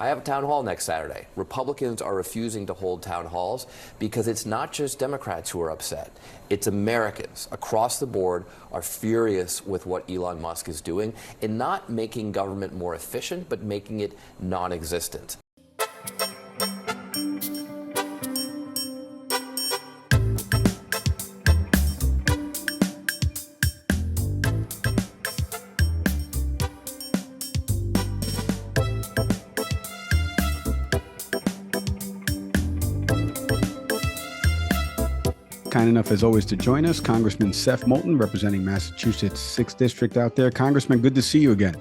I have a town hall next Saturday. Republicans are refusing to hold town halls because it's not just Democrats who are upset. It's Americans across the board are furious with what Elon Musk is doing in not making government more efficient, but making it non-existent. Kind enough, as always, to join us, Congressman Seth Moulton, representing Massachusetts 6th District out there. Congressman, good to see you again.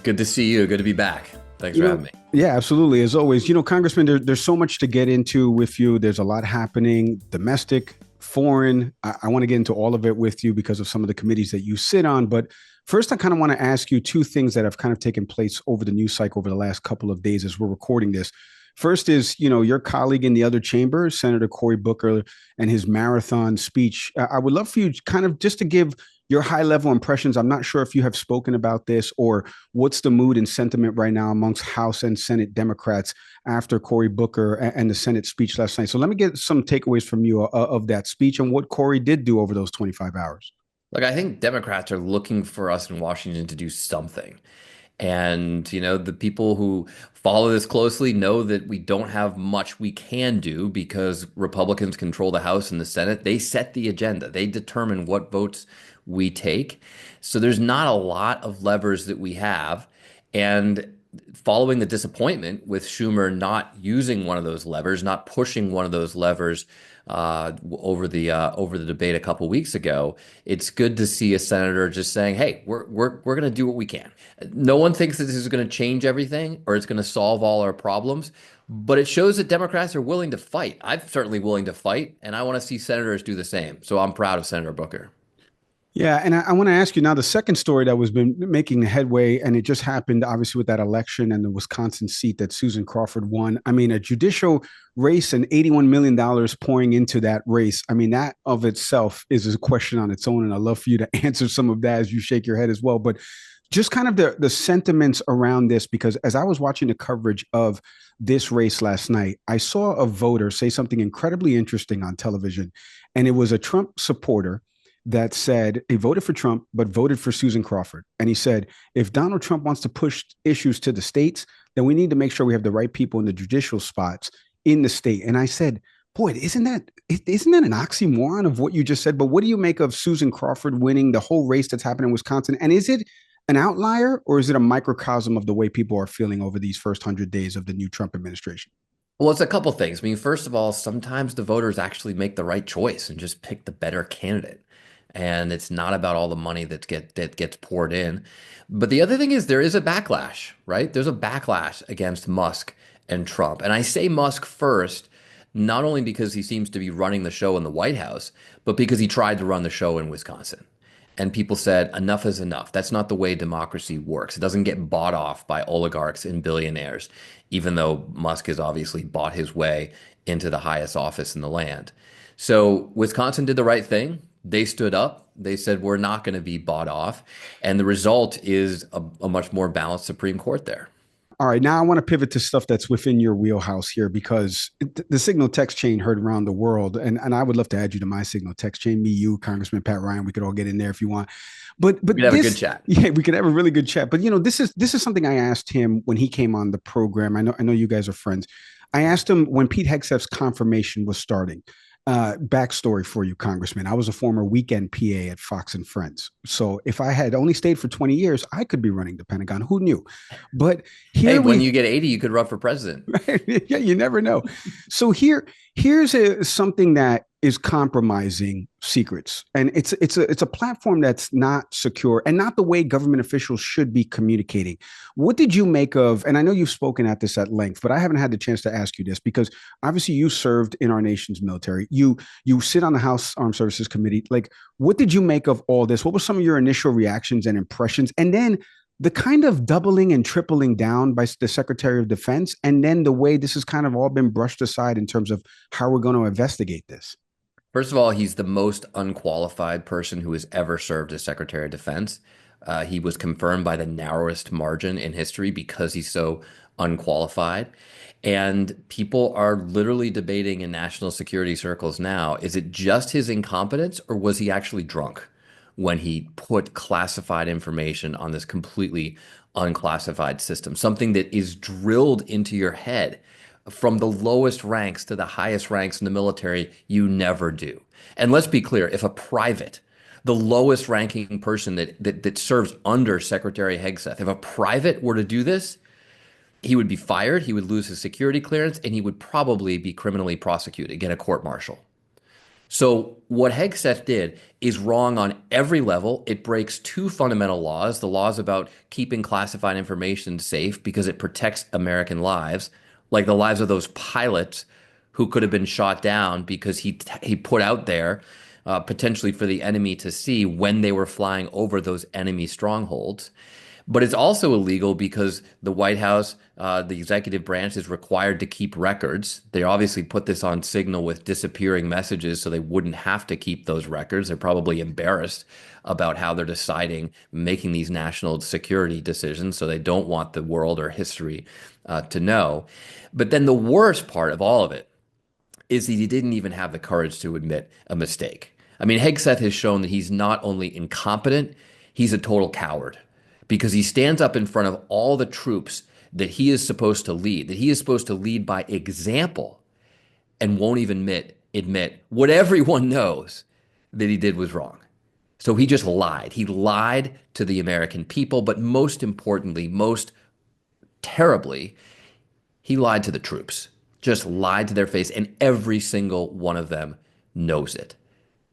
Good to see you. Good to be back. Thanks for having me. Yeah, absolutely. As always, Congressman, there's so much to get into with you. There's a lot happening, domestic, foreign. I want to get into all of it with you because of some of the committees that you sit on. But first, I kind of want to ask you two things that have kind of taken place over the news cycle over the last couple of days as we're recording this. First is, your colleague in the other chamber, Senator Cory Booker, and his marathon speech. I would love for you kind of just to give your high level impressions. I'm not sure if you have spoken about this or what's the mood and sentiment right now amongst House and Senate Democrats after Cory Booker and the Senate speech last night. So let me get some takeaways from you of that speech and what Cory did do over those 25 hours. Look, I think Democrats are looking for us in Washington to do something. And, the people who follow this closely know that we don't have much we can do because Republicans control the House and the Senate. They set the agenda. They determine what votes we take. So there's not a lot of levers that we have. And following the disappointment with Schumer not using one of those levers, not pushing one of those levers over the debate a couple weeks ago, it's good to see a senator just saying, "Hey, we're going to do what we can." No one thinks that this is going to change everything or it's going to solve all our problems, but it shows that Democrats are willing to fight. I'm certainly willing to fight, and I want to see senators do the same. So I'm proud of Senator Booker. Yeah, and I want to ask you now the second story that was been making headway, and it just happened obviously with that election and the Wisconsin seat that Susan Crawford won. I mean, a judicial race and $81 million pouring into that race. I mean, that of itself is a question on its own, and I'd love for you to answer some of that as you shake your head as well. But just kind of the sentiments around this, because as I was watching the coverage of this race last night, I saw a voter say something incredibly interesting on television, and it was a Trump supporter that said he voted for Trump, but voted for Susan Crawford. And he said, if Donald Trump wants to push issues to the states, then we need to make sure we have the right people in the judicial spots in the state. And I said, boy, isn't that an oxymoron of what you just said? But what do you make of Susan Crawford winning the whole race that's happening in Wisconsin? And is it an outlier or is it a microcosm of the way people are feeling over these first 100 days of the new Trump administration? Well, it's a couple things. I mean, first of all, sometimes the voters actually make the right choice and just pick the better candidate. And it's not about all the money that gets poured in. But the other thing is there is a backlash, right? There's a backlash against Musk and Trump. And I say Musk first, not only because he seems to be running the show in the White House, but because he tried to run the show in Wisconsin. And people said, enough is enough. That's not the way democracy works. It doesn't get bought off by oligarchs and billionaires, even though Musk has obviously bought his way into the highest office in the land. So Wisconsin did the right thing. They stood up. They said, we're not going to be bought off. And the result is a much more balanced Supreme Court there. All right, now I want to pivot to stuff that's within your wheelhouse here because the Signal text chain heard around the world, and I would love to add you to my Signal text chain. Me, you, Congressman Pat Ryan, we could all get in there if you want. But we could have a good chat. Yeah, we could have a really good chat. But this is something I asked him when he came on the program. I know you guys are friends. I asked him when Pete Hegseth's confirmation was starting. Backstory for you, Congressman. I was a former weekend PA at Fox and Friends. So if I had only stayed for 20 years, I could be running the Pentagon. Who knew? But when you get 80, you could run for president. Yeah, you never know. So here's something that is compromising secrets. And it's a platform that's not secure and not the way government officials should be communicating. What did you make of, and I know you've spoken at this at length, but I haven't had the chance to ask you this because obviously you served in our nation's military. You sit on the House Armed Services Committee. Like, what did you make of all this? What were some of your initial reactions and impressions? And then the kind of doubling and tripling down by the Secretary of Defense, and then the way this has kind of all been brushed aside in terms of how we're going to investigate this. First of all, he's the most unqualified person who has ever served as Secretary of Defense. He was confirmed by the narrowest margin in history because he's so unqualified. And people are literally debating in national security circles now, is it just his incompetence or was he actually drunk when he put classified information on this completely unclassified system? Something that is drilled into your head from the lowest ranks to the highest ranks in the military, you never do. And let's be clear, if a private, the lowest ranking person that serves under Secretary Hegseth, if a private were to do this, he would be fired, he would lose his security clearance, and he would probably be criminally prosecuted, get a court martial. So what Hegseth did is wrong on every level. It breaks two fundamental laws, the laws about keeping classified information safe because it protects American lives, like the lives of those pilots who could have been shot down because he put out there potentially for the enemy to see when they were flying over those enemy strongholds. But it's also illegal because the White House, the executive branch, is required to keep records. They obviously put this on Signal with disappearing messages so they wouldn't have to keep those records. They're probably embarrassed about how they're deciding, making these national security decisions, so they don't want the world or history to know. But then the worst part of all of it is that he didn't even have the courage to admit a mistake. I mean, Hegseth has shown that he's not only incompetent, he's a total coward because he stands up in front of all the troops that he is supposed to lead, that he is supposed to lead by example, and won't even admit what everyone knows that he did was wrong. So he just lied. He lied to the American people, but most importantly, most terribly, he lied to the troops, just lied to their face, and every single one of them knows it.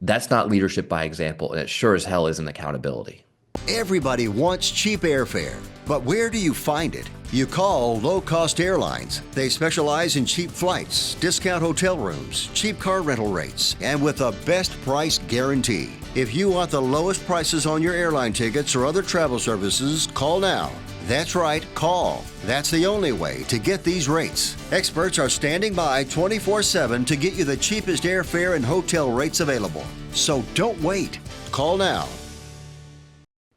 That's not leadership by example, and it sure as hell isn't accountability. Everybody wants cheap airfare, but where do you find it? You call Low Cost Airlines. They specialize in cheap flights, discount hotel rooms, cheap car rental rates, and with a best price guarantee. If you want the lowest prices on your airline tickets or other travel services, call now. That's right, call. That's the only way to get these rates. Experts are standing by 24/7 to get you the cheapest airfare and hotel rates available. So don't wait. Call now.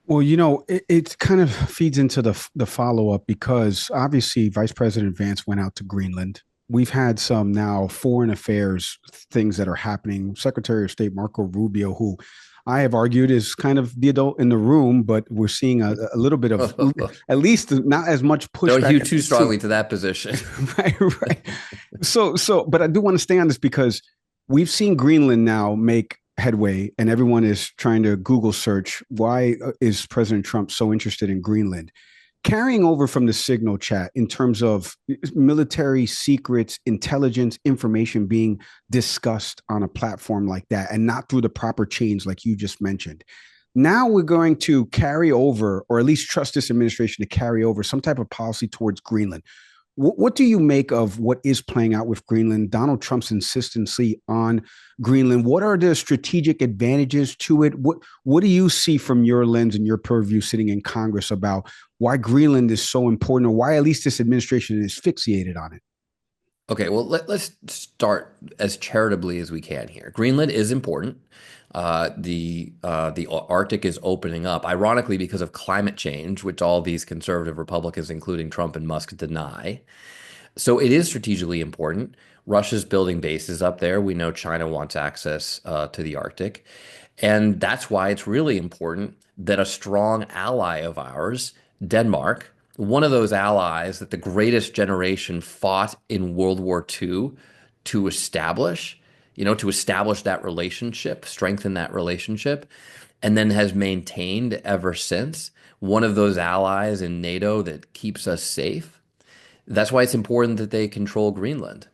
Well, it kind of feeds into the follow-up because obviously Vice President Vance went out to Greenland. We've had some now foreign affairs things that are happening. Secretary of State Marco Rubio, who I have argued is kind of the adult in the room, but we're seeing a little bit of, at least not as much pushback. Don't hew too strongly to that position. Right. But I do want to stay on this because we've seen Greenland now make headway and everyone is trying to Google search why is President Trump so interested in Greenland. Carrying over from the Signal chat in terms of military secrets, intelligence, information being discussed on a platform like that and not through the proper chains like you just mentioned. Now we're going to carry over, or at least trust this administration to carry over some type of policy towards Greenland. What do you make of what is playing out with Greenland, Donald Trump's insistency on Greenland? What are the strategic advantages to it? What do you see from your lens and your purview sitting in Congress about why Greenland is so important, or why at least this administration is fixated on it? Okay, well, let's start as charitably as we can here. Greenland is important. The Arctic is opening up, ironically, because of climate change, which all these conservative Republicans, including Trump and Musk, deny. So it is strategically important. Russia's building bases up there. We know China wants access to the Arctic. And that's why it's really important that a strong ally of ours, Denmark, one of those allies that the greatest generation fought in World War II to establish, to establish that relationship, strengthen that relationship, and then has maintained ever since, one of those allies in NATO that keeps us safe. That's why it's important that they control Greenland.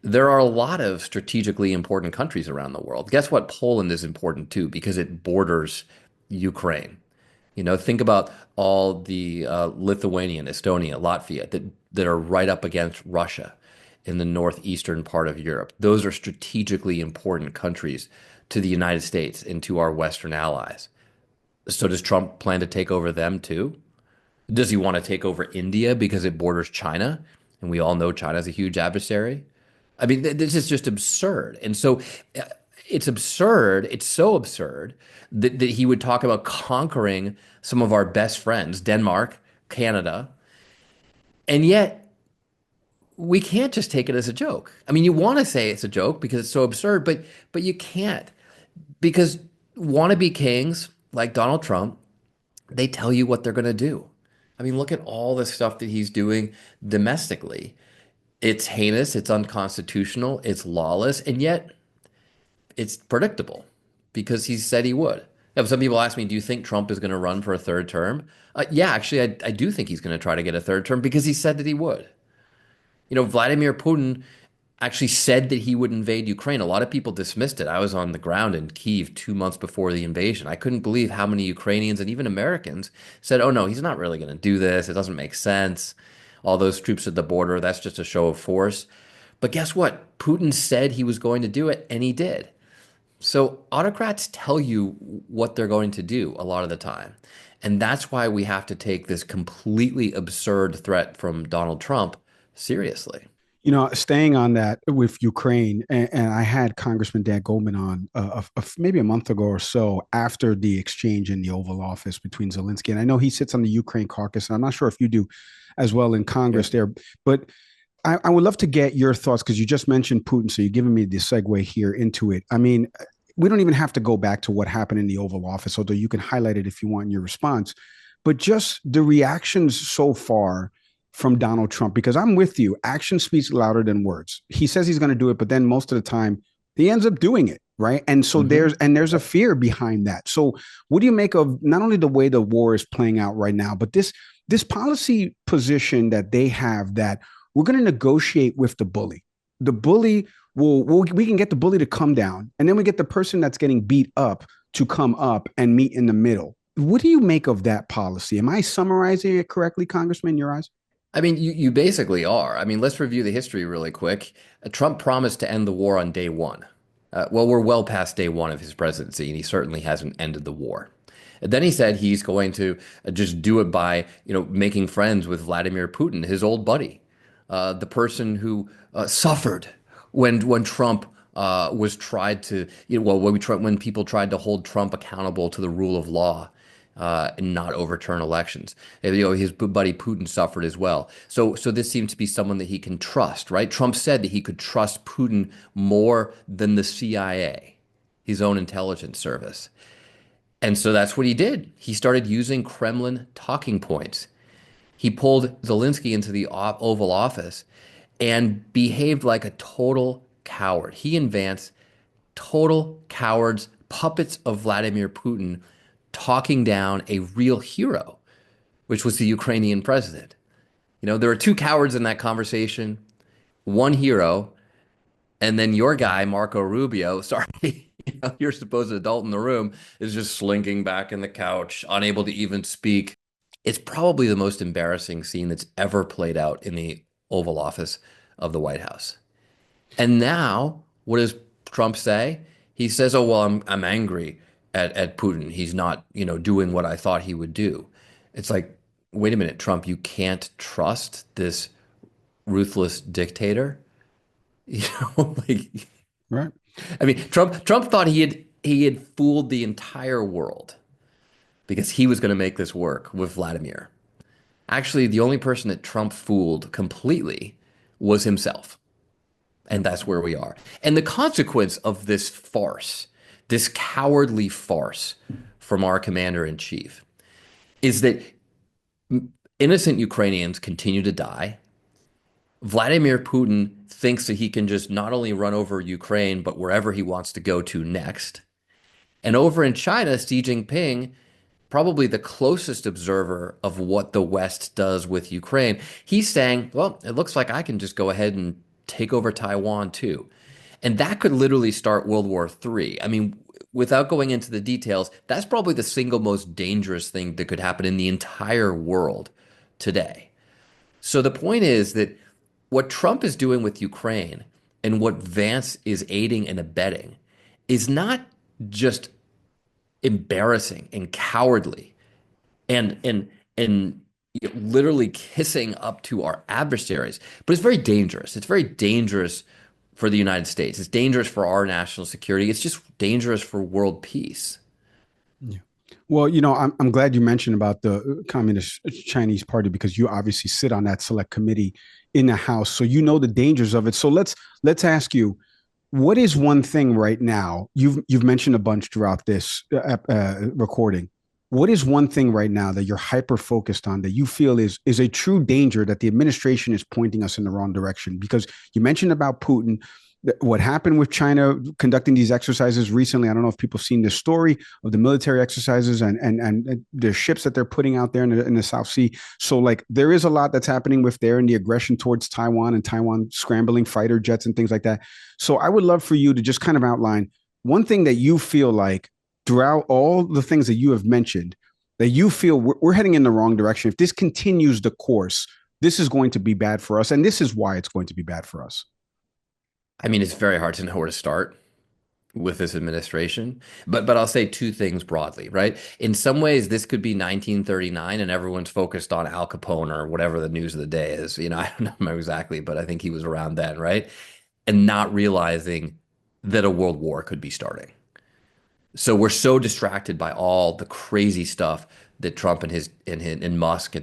There are a lot of strategically important countries around the world. Guess what? Poland is important too, because it borders Ukraine. Think about all the Lithuanian, Estonia, Latvia that are right up against Russia in the northeastern part of Europe. Those are strategically important countries to the United States and to our Western allies. So does Trump plan to take over them too? Does he want to take over India because it borders China? And we all know China is a huge adversary. I mean, this is just absurd. And so it's absurd. It's so absurd that he would talk about conquering some of our best friends, Denmark, Canada. And yet we can't just take it as a joke. I mean, you want to say it's a joke because it's so absurd, but you can't, because wannabe kings like Donald Trump, they tell you what they're going to do. I mean, look at all the stuff that he's doing domestically. It's heinous, it's unconstitutional, it's lawless, and yet it's predictable because he said he would. Now, some people ask me, do you think Trump is going to run for a third term? Yeah, actually, I do think he's going to try to get a third term because he said that he would. You know, Vladimir Putin actually said that he would invade Ukraine. A lot of people dismissed it. I was on the ground in Kyiv 2 months before the invasion. I couldn't believe how many Ukrainians and even Americans said, oh, no, he's not really going to do this. It doesn't make sense. All those troops at the border, that's just a show of force. But guess what? Putin said he was going to do it, and he did. So autocrats tell you what they're going to do a lot of the time. And that's why we have to take this completely absurd threat from Donald Trump seriously. You know, staying on that with Ukraine, and I had Congressman Dan Goldman on maybe a month ago or so after the exchange in the Oval Office between Zelensky. And I know he sits on the Ukraine caucus, and I'm not sure if you do as well in Congress there. But I would love to get your thoughts, because you just mentioned Putin. So you're giving me the segue here into it. I mean, we don't even have to go back to what happened in the Oval Office, although you can highlight it if you want in your response. But just the reactions so far from Donald Trump, because I'm with you. Action speaks louder than words. He says he's going to do it, but then most of the time he ends up doing it. Right. And so there's a fear behind that. So what do you make of not only the way the war is playing out right now, but this policy position that they have, that we're going to negotiate with the bully. The bully we can get the bully to come down, and then we get the person that's getting beat up to come up and meet in the middle. What do you make of that policy? Am I summarizing it correctly, Congressman, in your eyes? I mean, you basically are. I mean, let's review the history really quick. Trump promised to end the war on day one. Well, we're well past day one of his presidency, and he certainly hasn't ended the war. And then he said he's going to just do it by, making friends with Vladimir Putin, his old buddy, the person who suffered when Trump was tried to, when people tried to hold Trump accountable to the rule of law. And not overturn elections. His buddy Putin suffered as well. So this seems to be someone that he can trust, right? Trump said that he could trust Putin more than the CIA, his own intelligence service. And so that's what he did. He started using Kremlin talking points. He pulled Zelensky into the Oval Office and behaved like a total coward. He and Vance, total cowards, puppets of Vladimir Putin, talking down a real hero, which was the Ukrainian president. There were two cowards in that conversation, one hero, and then your guy, Marco Rubio, sorry, your supposed adult in the room, is just slinking back in the couch, unable to even speak. It's probably the most embarrassing scene that's ever played out in the Oval Office of the White House. And now, what does Trump say? He says, oh, well, I'm angry at Putin. He's not, doing what I thought he would do. It's like, wait a minute, Trump, you can't trust this ruthless dictator? Right. I mean, Trump thought he had fooled the entire world because he was going to make this work with Vladimir. Actually, the only person that Trump fooled completely was himself. And that's where we are. And the consequence of this farce, this cowardly farce from our commander-in-chief, is that innocent Ukrainians continue to die. Vladimir Putin thinks that he can just not only run over Ukraine, but wherever he wants to go to next. And over in China, Xi Jinping, probably the closest observer of what the West does with Ukraine, he's saying, well, it looks like I can just go ahead and take over Taiwan too. And that could literally start World War III. I mean, without going into the details, that's probably the single most dangerous thing that could happen in the entire world today. So the point is that what Trump is doing with Ukraine and what Vance is aiding and abetting is not just embarrassing and cowardly and literally kissing up to our adversaries, but it's very dangerous. It's very dangerous for the United States. It's dangerous for our national security. It's just dangerous for world peace. Yeah. Well, I'm glad you mentioned about the Communist Chinese Party because you obviously sit on that select committee in the House, so you know the dangers of it. So let's ask you, what is one thing right now? You've mentioned a bunch throughout this recording. What is one thing right now that you're hyper focused on that you feel is a true danger that the administration is pointing us in the wrong direction? Because you mentioned about Putin, what happened with China conducting these exercises recently. I don't know if people have seen this story of the military exercises and the ships that they're putting out there in the South Sea. So like there is a lot that's happening with there and the aggression towards Taiwan and Taiwan scrambling fighter jets and things like that. So I would love for you to just kind of outline one thing that you feel like throughout all the things that you have mentioned that you feel we're heading in the wrong direction. If this continues the course, this is going to be bad for us. And this is why it's going to be bad for us. I mean, it's very hard to know where to start with this administration, but I'll say two things broadly, right? In some ways, this could be 1939 and everyone's focused on Al Capone or whatever the news of the day is. I don't know exactly, but I think he was around then, right? And not realizing that a world war could be starting. So we're so distracted by all the crazy stuff that Trump and Musk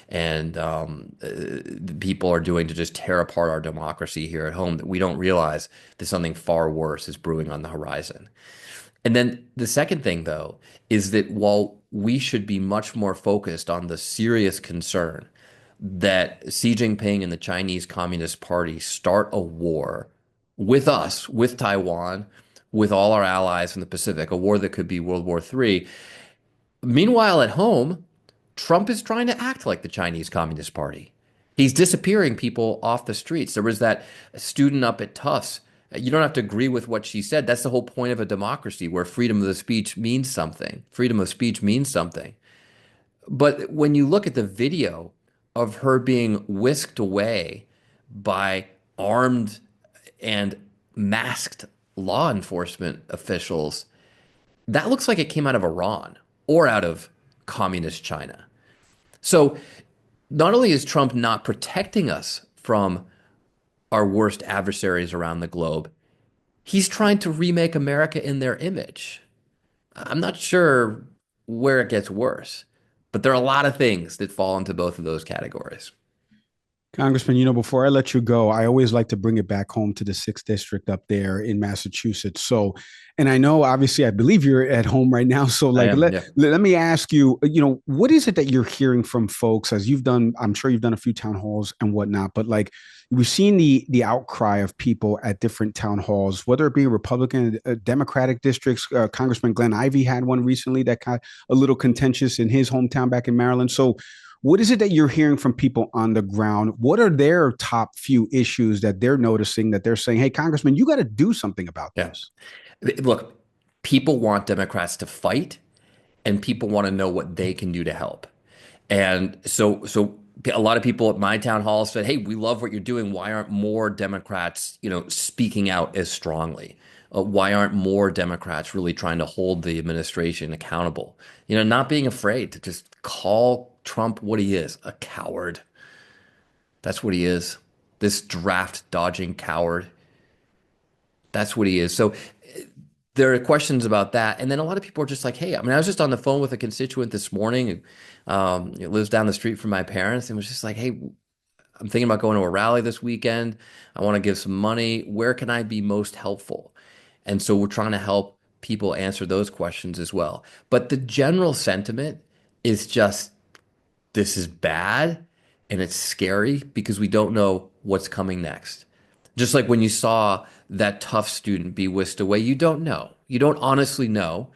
and people are doing to just tear apart our democracy here at home that we don't realize that something far worse is brewing on the horizon. And then the second thing, though, is that while we should be much more focused on the serious concern that Xi Jinping and the Chinese Communist Party start a war with us, with Taiwan, with all our allies in the Pacific, a war that could be World War III. Meanwhile, at home, Trump is trying to act like the Chinese Communist Party. He's disappearing people off the streets. There was that student up at Tufts. You don't have to agree with what she said. That's the whole point of a democracy where freedom of the speech means something. Freedom of speech means something. But when you look at the video of her being whisked away by armed and masked law enforcement officials, that looks like it came out of Iran or out of communist China. So not only is Trump not protecting us from our worst adversaries around the globe, he's trying to remake America in their image. I'm not sure where it gets worse, but there are a lot of things that fall into both of those categories. Congressman, before I let you go, I always like to bring it back home to the 6th district up there in Massachusetts. So, and I know, obviously, I believe you're at home right now. So let me ask you, what is it that you're hearing from folks as you've done? I'm sure you've done a few town halls and whatnot, but like we've seen the outcry of people at different town halls, whether it be Republican, Democratic districts. Congressman Glenn Ivey had one recently that got a little contentious in his hometown back in Maryland. So what is it that you're hearing from people on the ground? What are their top few issues that they're noticing that they're saying, hey, Congressman, you got to do something about this? Look, people want Democrats to fight and people want to know what they can do to help. And so a lot of people at my town hall said, hey, we love what you're doing. Why aren't more Democrats, speaking out as strongly? Why aren't more Democrats really trying to hold the administration accountable? Not being afraid to just call Trump what he is, a coward. That's what he is. This draft dodging coward. That's what he is. So there are questions about that. And then a lot of people are just like, hey, I was just on the phone with a constituent this morning who lives down the street from my parents and was just like, hey, I'm thinking about going to a rally this weekend. I want to give some money. Where can I be most helpful? And so we're trying to help people answer those questions as well. But the general sentiment is just, this is bad and it's scary because we don't know what's coming next. Just like when you saw that tough student be whisked away, you don't know. You don't honestly know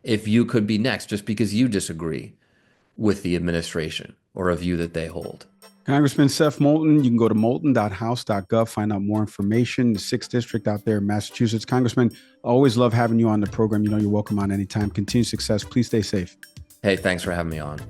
if you could be next just because you disagree with the administration or a view that they hold. Congressman Seth Moulton, you can go to moulton.house.gov, find out more information. The 6th district out there in Massachusetts. Congressman, I always love having you on the program. You're welcome on anytime. Continued success. Please stay safe. Hey, thanks for having me on.